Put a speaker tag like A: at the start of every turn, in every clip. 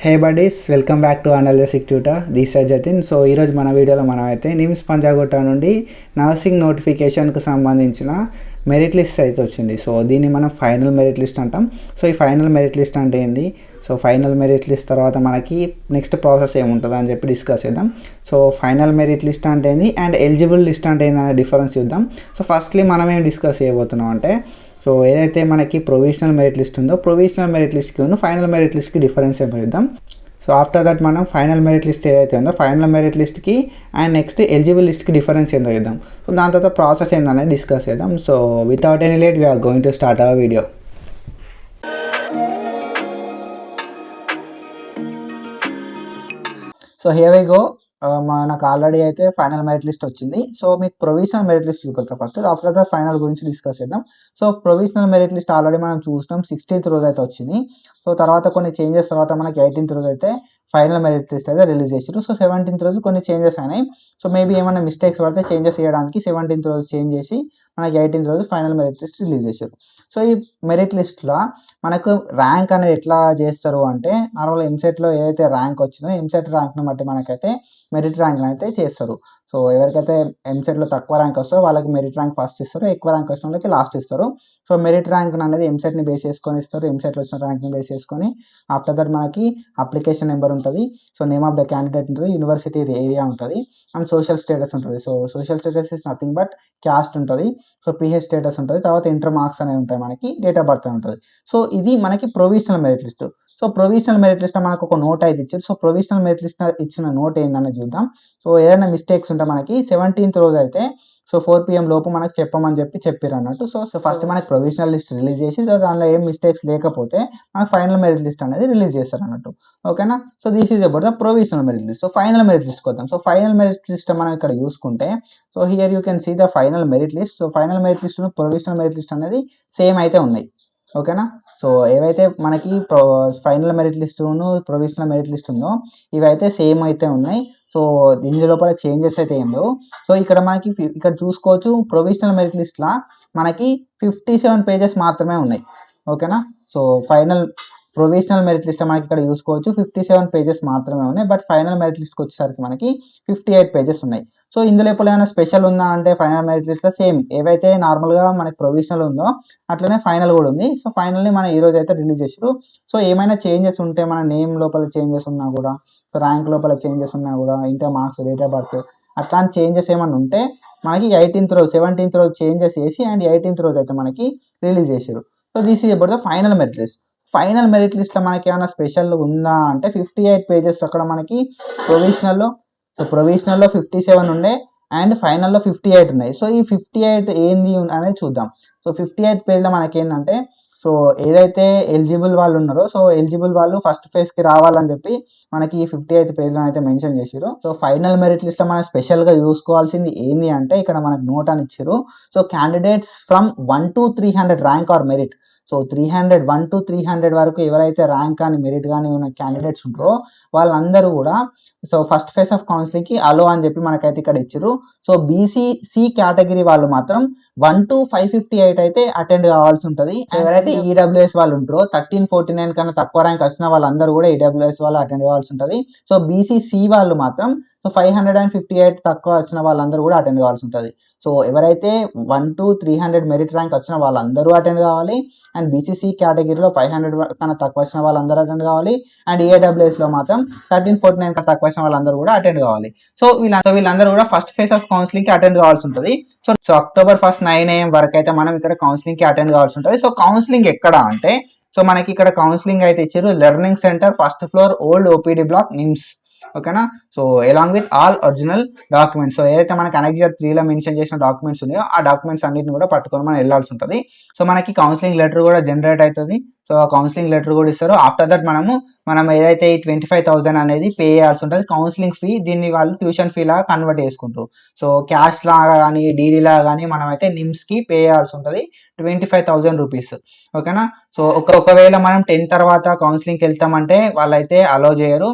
A: Hey buddies, welcome back to Analytic Tutor. This is Jatin. So ఈరోజు మన వీడియోలో మనం అయితే నిమ్స్ పంజాగుట్ట నుండి నర్సింగ్ నోటిఫికేషన్కి సంబంధించిన మెరిట్ లిస్ట్ అయితే వచ్చింది. సో దీన్ని మనం ఫైనల్ మెరిట్ లిస్ట్ అంటాం. సో ఈ ఫైనల్ మెరిట్ లిస్ట్ అంటే ఏంది, సో ఫైనల్ మెరిట్ లిస్ట్ తర్వాత మనకి నెక్స్ట్ ప్రాసెస్ ఏముంటుంది అని చెప్పి డిస్కస్ చేద్దాం. సో ఫైనల్ మెరిట్ లిస్ట్ అంటే ఏంది అండ్ ఎలిజిబుల్ లిస్ట్ అంటే ఏంది అనే డిఫరెన్స్ చూద్దాం. సో ఫస్ట్లీ మనం ఏం డిస్కస్ చేయబోతున్నాం అంటే, సో ఏదైతే మనకి ప్రొవిజనల్ మెరిట్ లిస్ట్ ఉందో ప్రొవిజనల్ మెరిట్ లిస్ట్కి ఉన్న ఫైనల్ మెరిట్ లిస్ట్కి డిఫరెన్స్ ఏంటో చూద్దాం. సో ఆఫ్టర్ దట్ మనం ఫైనల్ మెరిట్ లిస్ట్ ఏదైతే ఉందో ఫైనల్ మెరిట్ లిస్ట్కి అండ్ నెక్స్ట్ ఎలిజిబుల్ లిస్ట్కి డిఫరెన్స్ ఏందో చూద్దాం. సో దాని తర్వాత ప్రాసెస్ ఏందనేది డిస్కస్ చేద్దాం. So without any late we are going to start our video. So here we go. మనకు ఆల్రెడీ అయితే ఫైనల్ మెరిట్ లిస్ట్ వచ్చింది. సో మీకు provisional merit list చూపెడతాం first, after the final గురించి డిస్కస్ చేద్దాం. So provisional merit list already మనం చూసినాం, 16th రోజు అయితే వచ్చింది. సో తర్వాత కొన్ని చేంజెస్ తర్వాత మనకి 18th రోజు అయితే ఫైనల్ మెరిట్ లిస్ట్ అయితే రిలీజ్ చేసారు. సో 17th రోజు కొన్ని చేంజెస్ అయినాయి. సో మేబీ ఏమైనా మిస్టేక్స్ పడితే చేంజెస్ చేయడానికి 17th రోజు చేంజ్ చేసి మనకి 18th రోజు ఫైనల్ మెరిట్ లిస్ట్ రిలీజ్ చేశారు. సో ఈ మెరిట్ లిస్ట్లో మనకు ర్యాంక్ అనేది ఎట్లా చేస్తారు అంటే, నార్మల్గా ఎంసెట్లో ఏదైతే ర్యాంక్ వచ్చిందో ఎంసెట్ ర్యాంక్ని బట్టి మనకైతే మెరిట్ ర్యాంక్ని అయితే చేస్తారు. సో ఎవరికైతే ఎంసెట్లో తక్కువ ర్యాంక్ వస్తుందో వాళ్ళకి మెరిట్ ర్యాంక్ ఫస్ట్ ఇస్తారు, ఎక్కువ ర్యాంక్ వచ్చిన వాళ్ళకి లాస్ట్ ఇస్తారు. సో మెరిట్ ర్యాంక్ అనేది ఎంసెట్ని బేస్ చేసుకొని ఇస్తారు, ఎంసెట్లో వచ్చిన ర్యాంక్ని బేస్ చేసుకొని. ఆఫ్టర్ దట్ మనకి అప్లికేషన్ నెంబర్ ఉంటుంది, so name of the candidate ఉంటుంది, యూనివర్సిటీ ఏరియా ఉంటుంది అండ్ సోషల్ స్టేటస్ ఉంటుంది. So social status is nothing but caste ఉంటుంది. సో పిహెచ్ స్టేటస్ ఉంటుంది, తర్వాత ఇంటర్ మార్క్స్ అనేవి ఉంటాయి, మనకి డేట్ ఆఫ్ బర్త్ ఉంటుంది. సో ఇది మనకి provisional merit list. So provisional merit list మనకు ఒక నోట్ అయితే ఇచ్చారు. సో ప్రొవిజనల్ మెరిట్ లిస్ట్ ఇచ్చిన నోట్ ఏందనేది చూద్దాం. సో ఏదైనా మిస్టేక్స్ ఉంటే మనకి 17th రోజు అయితే సో 4 PM లోపు మనకు చెప్పమని చెప్పారు అన్నట్టు. సో ఫస్ట్ మనకి ప్రొవిజనల్ లిస్ట్ రిలీజ్ చేసి దానిలో ఏం మిస్టేక్స్ లేకపోతే మనకు ఫైనల్ మెరిట్ లిస్ట్ అనేది రిలీజ్ చేస్తారు అన్నట్టు. ఓకేనా. So this is about the provisional merit list. So final merit list వద్దాం. సో ఫైనల్ మెరిట్ లిస్ట్ మనం ఇక్కడ చూసుకుంటే, so here you can see the final merit list. So final merit list provisional merit list అనేది same అయితే ఉన్నాయి. ఓకేనా. So ఏవైతే మనకి final merit లిస్టును provisional merit list ఉందో ఇవైతే సేమ్ అయితే ఉన్నాయి. సో దీని లోపల చేంజెస్ అయితే ఏం లేవు. సో ఇక్కడ మనకి ఇక్కడ చూసుకోవచ్చు, ప్రొవిజనల్ మెరిట్ లిస్ట్లో మనకి 57 పేజెస్ మాత్రమే ఉన్నాయి. ఓకేనా. So final provisional merit list మనకి ఇక్కడ చూసుకోవచ్చు 57 పేజెస్ మాత్రమే ఉన్నాయి. బట్ ఫైనల్ మెరిట్ లిస్ట్కి వచ్చేసరికి మనకి 58 పేజెస్ ఉన్నాయి. సో ఇందులో ఇప్పుడు ఏమైనా స్పెషల్ ఉందా అంటే, ఫైనల్ మెరిట్ లిస్ట్లో సేమ్ ఏవైతే నార్మల్గా మనకి ప్రొవిజనల్ ఉందో అట్లనే ఫైనల్ కూడా ఉంది. సో ఫైనల్ని మనం ఈరోజు అయితే రిలీజ్ చేసారు. సో ఏమైనా చేంజెస్ ఉంటే, మన నేమ్ లోపల చేంజెస్ ఉన్నా కూడా, సో ర్యాంక్ లోపల చేంజెస్ ఉన్నా కూడా, inter marks, date of birth అట్లాంటి చేంజెస్ ఏమైనా ఉంటే మనకి 18th రోజు 17th రోజు చేంజెస్ చేసి అండ్ 18th రోజు అయితే మనకి రిలీజ్ చేసారు. So this is about the final merit list. Final merit లిస్ట్లో మనకి ఏమైనా స్పెషల్ ఉందా అంటే, 58 పేజెస్ అక్కడ మనకి ప్రొవిజనల్లో. సో ప్రొవిజనల్లో 57 ఉండే అండ్ ఫైనల్లో 58 ఉన్నాయి. సో ఈ 58 ఏంది అనేది చూద్దాం. సో 58 పేజ్లో మనకి ఏంటంటే, సో ఏదైతే ఎలిజిబుల్ వాళ్ళు ఉన్నారో, సో ఎలిజిబుల్ వాళ్ళు ఫస్ట్ ఫేజ్కి రావాలని చెప్పి మనకి ఈ 58 పేజ్లో అయితే మెన్షన్ చేసారు. సో ఫైనల్ మెరిట్ లిస్ట్లో మనం స్పెషల్గా చూసుకోవాల్సింది ఏంది అంటే, ఇక్కడ మనకు నోట్ అని ఇచ్చారు. So candidates from 1 to 300 rank are merit. So 1 to 300 వరకు ఎవరైతే ర్యాంక్ కానీ మెరిట్ కానీ ఉన్న క్యాండిడేట్స్ ఉంటారో వాళ్ళందరూ కూడా సో ఫస్ట్ ఫేజ్ ఆఫ్ కౌన్సిలింగ్కి అలో అని చెప్పి మనకైతే ఇక్కడ ఇచ్చారు. సో బీసీ కేటగిరీ వాళ్ళు మాత్రం 1 to 558 అయితే అటెండ్ కావాల్సి ఉంటుంది. ఎవరైతే ఈడబ్ల్యూఎస్ వాళ్ళు ఉంటారో 1349 కన్నా తక్కువ ర్యాంక్ వచ్చిన వాళ్ళందరూ కూడా ఈడబ్ల్యూఎస్ వాళ్ళు అటెండ్ కావాల్సి ఉంటుంది. సో బీసీ వాళ్ళు మాత్రం సో 558 తక్కువ వచ్చిన వాళ్ళందరూ కూడా అటెండ్ కావాల్సి ఉంటుంది. సో ఎవరైతే 1 to 300 మెరిట్ ర్యాంక్ వచ్చిన వాళ్ళందరూ అటెండ్ కావాలి అండ్ బీసీసీ కేటగిరీలో 500 కన్నా తక్కువ వచ్చిన వాళ్ళందరూ అటెండ్ కావాలి అండ్ ఏడబ్ల్యూఎస్లో మాత్రం 1349 కన్నా తక్కువ వచ్చిన వాళ్ళందరూ కూడా అటెండ్ కావాలి. సో వీళ్ళందరూ కూడా ఫస్ట్ ఫేజ్ ఆఫ్ కౌన్సిలింగ్కి అటెండ్ కావాల్సి ఉంటుంది. సో October 1st 9 AM వరకు అయితే మనం ఇక్కడ కౌన్సిలింగ్కి అటెండ్ కావాల్సి ఉంటుంది. సో కౌన్సిలింగ్ ఎక్కడ అంటే, సో మనకి ఇక్కడ కౌన్సిలింగ్ అయితే ఇచ్చారు learning centre, first floor, old OPD block, NIMS. ఓకేనా. So along with all original documents. So ఏదైతే మనకి అనెక్సర్ 3లో మెన్షన్ చేసిన డాక్యుమెంట్స్ ఉన్నాయో ఆ డాక్యుమెంట్స్ అన్నిటిని కూడా పట్టుకొని మనం వెళ్ళాల్సి ఉంటుంది. సో మనకి కౌన్సిలింగ్ లెటర్ కూడా జనరేట్ అవుతుంది. సో కౌన్సిలింగ్ లెటర్ కూడా ఇస్తారు. ఆఫ్టర్ దట్ మనం ఏదైతే 25,000 అనేది పే చేయాల్సి ఉంటుంది కౌన్సిలింగ్ ఫీ. దీన్ని వాళ్ళు ట్యూషన్ ఫీ లాగా కన్వర్ట్ చేసుకుంటారు. సో క్యాష్ లాగా కానీ డీడీ లాగా కానీ మనం అయితే నిమ్స్కి పే చేయాల్సి ఉంటుంది 25,000 రూపీస్. ఓకేనా. సో ఒకవేళ మనం 10 తర్వాత కౌన్సిలింగ్కి వెళ్తామంటే వాళ్ళైతే అలో చేయరు.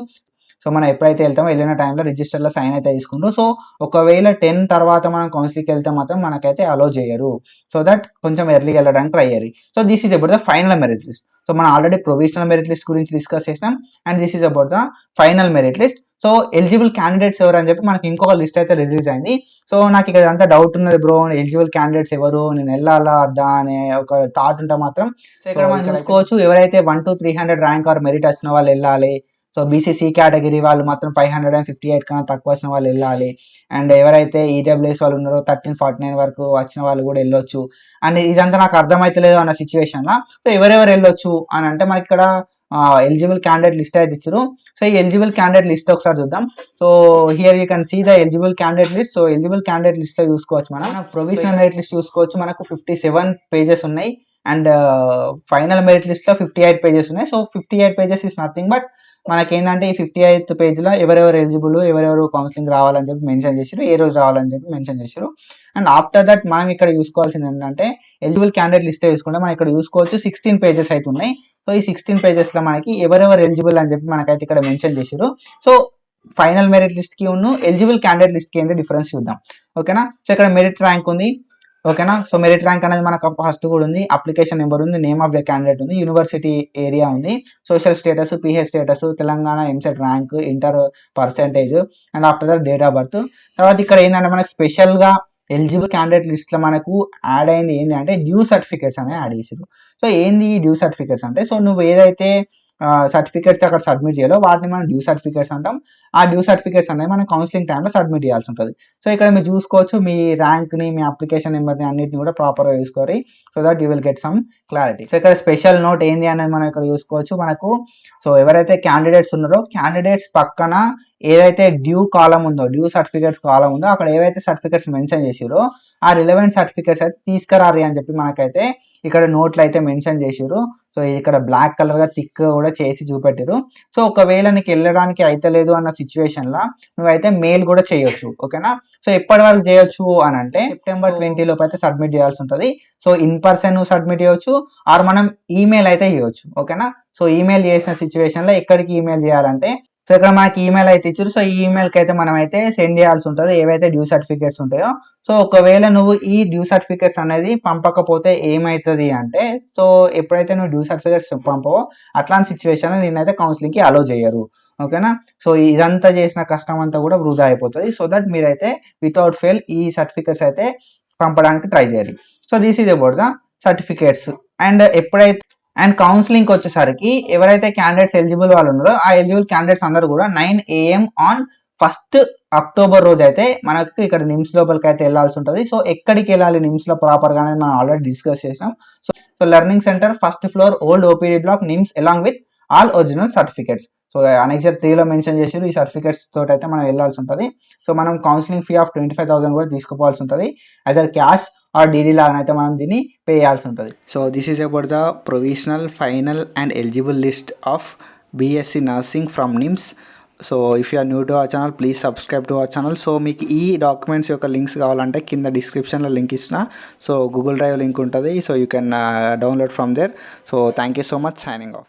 A: సో మనం ఎప్పుడైతే వెళ్తామో వెళ్ళిన టైంలో రిజిస్టర్లో సైన్ అయితే తీసుకుంటారు. సో ఒకవేళ 10 తర్వాత మనం కౌన్సిలింగ్కి వెళ్తే మాత్రం మనకైతే అలో చేయరు. సో దట్ కొంచెం ఎర్లీగా వెళ్ళడానికి ట్రై చేయాలి. So this is about the final merit list. So మనం ఆల్రెడీ ప్రొవిజనల్ మెరిట్ లిస్ట్ గురించి డిస్కస్ చేసినాం and this is about the final merit list. So eligible candidates ఎవరు అని చెప్పి మనకి ఇంకొక లిస్ట్ అయితే రిలీజ్ అయింది. సో నాకు ఇక్కడ అంతా డౌట్ ఉన్నది బ్రో, ఎలిజిబుల్ క్యాండిడేట్స్ ఎవరు, నేను వెళ్ళాలా వద్దా అనే ఒక థాట్ ఉంటే మాత్రం సో ఇక్కడ మనం చూసుకోవచ్చు ఎవరైతే 1 to 300 ర్యాంక్ ఆర్ మెరిట్ వచ్చిన వాళ్ళు వెళ్ళాలి. సో బీసీసీ కేటగిరీ వాళ్ళు మాత్రం 558 కన్నా తక్కువ వచ్చిన వాళ్ళు వెళ్ళాలి. అండ్ ఎవరైతే ఈడబ్ల్యూఎస్ వాళ్ళు ఉన్నారో 1349 వరకు వచ్చిన వాళ్ళు కూడా వెళ్ళొచ్చు. అండ్ ఇదంతా నాకు అర్థమైతలేదు అన్న సిచ్యువేషన్లో సో ఎవరెవరు వెళ్ళొచ్చు అని అంటే మనకి ఇక్కడ ఎలిజిబుల్ క్యాండిడేట్ లిస్ట్ అయితే ఇచ్చారు. సో ఈ ఎలిజిబుల్ క్యాండిడేట్ లిస్ట్ ఒకసారి చూద్దాం. So here you can see the eligible candidate list. So eligible candidate list లో చూసుకోవచ్చు మనం ప్రొవిజనల్ మెరిట్ లిస్ట్ చూసుకోవచ్చు. మనకు 57 పేజెస్ ఉన్నాయి అండ్ ఫైనల్ మెరిట్ లిస్ట్ లో 58 పేజెస్ ఉన్నాయి. So 58 pages is nothing but మనకేంటంటే ఈ 58th పేజ్లో ఎవరెవరు ఎలిజిబుల్, ఎవరెవరు కౌన్సిలింగ్ రావాలని చెప్పి మెన్షన్ చేశారు, ఏ రోజు రావాలని చెప్పి మెన్షన్ చేశారు. అండ్ ఆఫ్టర్ దట్ మనం ఇక్కడ చూసుకోవాల్సింది ఏంటంటే ఎలిజిబుల్ క్యాండిడేట్ లిస్ట్ చూసుకుంటే మనం ఇక్కడ చూసుకోవచ్చు 16 పేజెస్ అయితే ఉన్నాయి. సో ఈ 16 పేజెస్లో మనకి ఎవరెవరు ఎలిజిబుల్ అని చెప్పి మనకైతే ఇక్కడ మెన్షన్ చేశారు. సో ఫైనల్ మెరిట్ లిస్ట్ కి ఉన్న ఎలిజిబుల్ క్యాండిడేట్ లిస్ట్ కి ఏంటి డిఫరెన్స్ చూద్దాం. ఓకేనా. సో ఇక్కడ మెరిట్ ర్యాంక్ ఉంది. ఓకేనా. సో మెరిట్ ర్యాంక్ అనేది మనకు ఫస్ట్ కూడా ఉంది, అప్లికేషన్ నెంబర్ ఉంది, నేమ్ ఆఫ్ ద క్యాండిడేట్ ఉంది, యూనివర్సిటీ ఏరియా ఉంది, social status, pH status, Telangana EAMCET rank, inter percentage and after that date of birth. తర్వాత ఇక్కడ ఏంటంటే మనకు స్పెషల్గా ఎలిజిబుల్ క్యాండిడేట్ లిస్ట్లో మనకు యాడ్ అయింది ఏంటి అంటే డ్యూ సర్టిఫికేట్స్ అనేవి యాడ్ చేసారు. సో ఏంది ఈ డ్యూ సర్టిఫికేట్స్ అంటే సో నువ్వు ఏదైతే సర్టిఫికేట్స్ అక్కడ సబ్మిట్ చేయాలో వాటిని మనం డ్యూ సర్టిఫికేట్స్ అంటాం. ఆ డ్యూ సర్టిఫికేట్స్ అనేవి మనం కౌన్సిలింగ్ టైంలో సబ్మిట్ చేయాల్సి ఉంటుంది. సో ఇక్కడ మీరు చూసుకోవచ్చు మీ ర్యాంక్ని, మీ అప్లికేషన్ నెంబర్ని అన్నిటిని కూడా ప్రాపర్గా చూసుకోవాలి so that you will get some clarity. So ఇక్కడ స్పెషల్ నోట్ ఏంది అనేది మనం ఇక్కడ చూసుకోవచ్చు. మనకు సో ఎవరైతే క్యాండిడేట్స్ ఉన్నారో క్యాండిడేట్స్ పక్కన ఏదైతే డ్యూ కాలం ఉందో, డ్యూ సర్టిఫికేట్స్ కాలం ఉందో అక్కడ ఏవైతే సర్టిఫికేట్స్ మెన్షన్ చేసారో ఆ రిలవెంట్ సర్టిఫికేట్స్ అయితే తీసుకురాలి అని చెప్పి మనకైతే ఇక్కడ నోట్లు అయితే మెన్షన్ చేసారు. సో ఇక్కడ బ్లాక్ కలర్ గా థిక్ కూడా చేసి చూపెట్టారు. సో ఒకవేళ నీకు వెళ్ళడానికి అయితే లేదు అన్న సిచ్యువేషన్ లా నువ్వైతే మెయిల్ కూడా చేయొచ్చు. ఓకేనా. సో ఎప్పటి వరకు చేయొచ్చు అని అంటే September 20 లోపు అయితే సబ్మిట్ చేయాల్సి ఉంటుంది. సో ఇన్ పర్సన్ నువ్వు సబ్మిట్ చేయొచ్చు ఆర్ మనం ఈమెయిల్ అయితే చేయొచ్చు. ఓకేనా. సో ఈమెయిల్ చేసిన సిచ్యువేషన్ లో ఎక్కడికి ఈమెయిల్ చేయాలంటే సో ఇక్కడ మనకి ఈమెయిల్ అయితే ఇచ్చారు. సో ఈ ఈమెయిల్కి అయితే మనం అయితే సెండ్ చేయాల్సి ఉంటుంది ఏవైతే డ్యూ సర్టిఫికేట్స్ ఉంటాయో. సో ఒకవేళ నువ్వు ఈ డ్యూ సర్టిఫికేట్స్ అనేది పంపకపోతే ఏమవుతుంది అంటే సో ఎప్పుడైతే నువ్వు డ్యూ సర్టిఫికేట్స్ పంపవో అట్లాంటి సిచ్యువేషన్ నేనైతే కౌన్సిలింగ్కి అలో చేయరు. ఓకేనా. సో ఇదంతా చేసిన కష్టం అంతా కూడా వృధా అయిపోతుంది. సో దట్ మీరైతే వితౌట్ ఫెయిల్ ఈ సర్టిఫికేట్స్ అయితే పంపడానికి ట్రై చేయాలి. So this is about the certificates. And ఎప్పుడైతే అండ్ కౌన్సిలింగ్ వచ్చేసరికి ఎవరైతే క్యాండిడేట్స్ ఎలిజిబుల్ వాళ్ళు ఉన్నారో ఆ ఎలిజిబుల్ క్యాండిడేట్స్ అందరూ కూడా 9 AM ఆన్ 1st October రోజు అయితే మనకి ఇక్కడ నిమ్స్ లోపలికి అయితే వెళ్ళాల్సి ఉంటుంది. సో ఎక్కడికి వెళ్ళాలి నిమ్స్ లో ప్రాపర్ గా మనం ఆల్రెడీ డిస్కస్ చేసినాం. So learning centre, 1st floor, old OPD block, NIMS along with all original certificates. So annexure 3లో మెన్షన్ చేసారు ఈ సర్టిఫికేట్స్ తోటి అయితే మనం వెళ్ళాల్సి ఉంటుంది. సో మనం కౌన్సిలింగ్ ఫీ ఆఫ్ 25,000 కూడా తీసుకోవాల్సి ఉంటుంది. అదర్ క్యాష్ ఆర్ డీడీ లాగానైతే మనం దీన్ని పే చేయాల్సి ఉంటుంది. So this is about the provisional, final and eligible list of BSc nursing from NIMS. So if you are new to our channel please subscribe to our channel. So మీకు ఈ documents యొక్క links కావాలంటే కింద డిస్క్రిప్షన్లో link ఇచ్చిన. So Google drive link ఉంటుంది. So you can download from there. So thank you so much. Signing of.